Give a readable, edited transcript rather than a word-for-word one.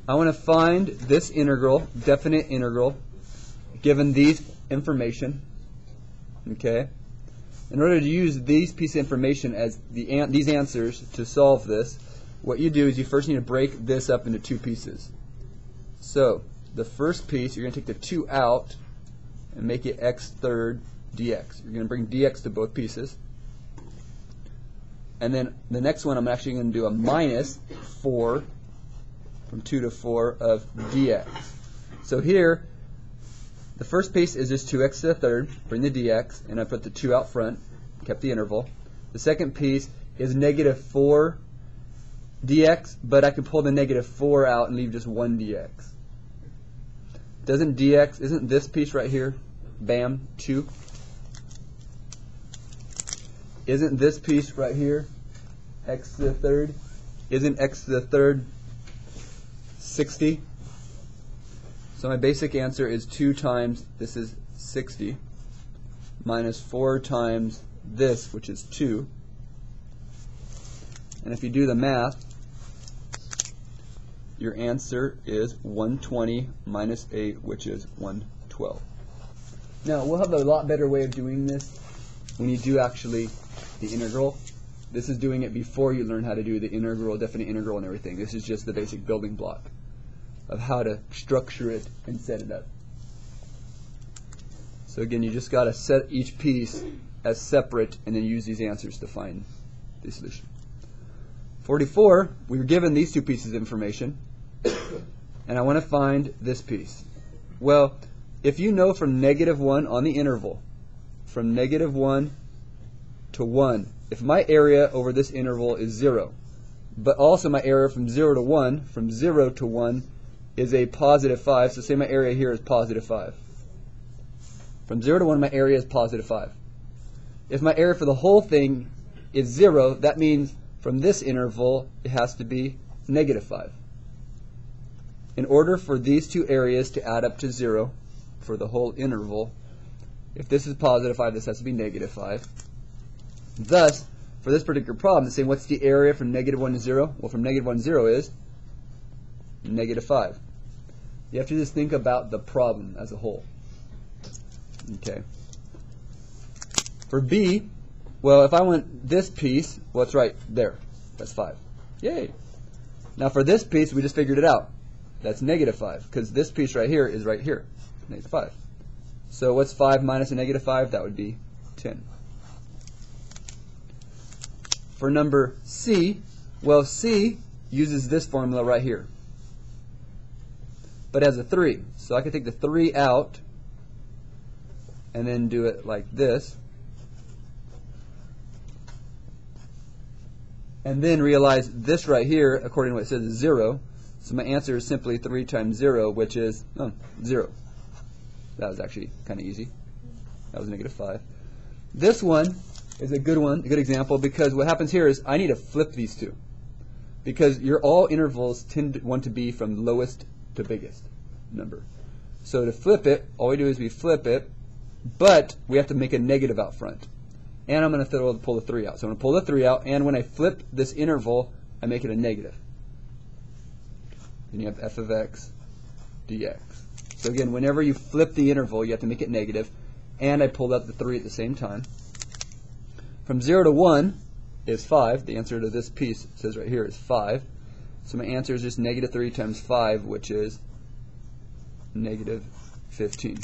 I want to find this integral, definite integral, given these information. Okay. In order to use these pieces of information as these answers to solve this, what you do is you first need to break this up into two pieces. So the first piece, you're going to take the 2 out and make it x third dx. You're going to bring dx to both pieces. And then the next one, I'm actually going to do a minus 4 from 2 to 4 of dx. So here, the first piece is just 2x to the third, bring the dx, and I put the 2 out front, kept the interval. The second piece is negative 4 dx, but I can pull the negative 4 out and leave just 1 dx. Isn't this piece right here, bam, 2? Isn't this piece right here, x to the third? Isn't x to the third 60? So my basic answer is 2 times, this is 60, minus 4 times this, which is 2. And if you do the math, your answer is 120 minus 8, which is 112. Now, we'll have a lot better way of doing this when you do actually the integral. This is doing it before you learn how to do the integral, definite integral, and everything. This is just the basic building block of how to structure it and set it up. So again, you just got to set each piece as separate and then use these answers to find the solution. 44, we were given these two pieces of information, and I want to find this piece. Well, if you know from -1 on the interval, from -1 to 1, if my area over this interval is 0, but also my area from 0 to 1, from 0 to 1 is a positive 5, so say my area here is positive 5. From 0 to 1, my area is positive 5. If my area for the whole thing is 0, that means from this interval, it has to be -5. In order for these two areas to add up to 0 for the whole interval, if this is positive 5, this has to be -5. Thus, for this particular problem, it's saying what's the area from -1 to 0? Well, from -1 to 0 is -5. You have to just think about the problem as a whole. Okay. For B, well, if I want this piece, well, it's right there. That's 5. Yay! Now for this piece, we just figured it out. That's -5, because this piece right here is right here, -5. So what's 5 minus a -5? That would be 10. For number C, well, C uses this formula right here, but has a 3. So I could take the 3 out and then do it like this, and then realize this right here, according to what it says, is 0. So my answer is simply 3 times 0, which is 0. That was actually kind of easy. That was -5. This one is a good example, because what happens here is I need to flip these two, because all intervals tend to want to be from lowest to biggest number. So to flip it, all we do is we flip it, but we have to make a negative out front. And I'm going to pull the 3 out. So I'm going to pull the 3 out, and when I flip this interval, I make it a negative. Then you have f of x dx. So again, whenever you flip the interval, you have to make it negative, and I pulled out the 3 at the same time. From 0 to 1 is 5. The answer to this piece says right here is 5. So my answer is just -3 times 5, which is -15.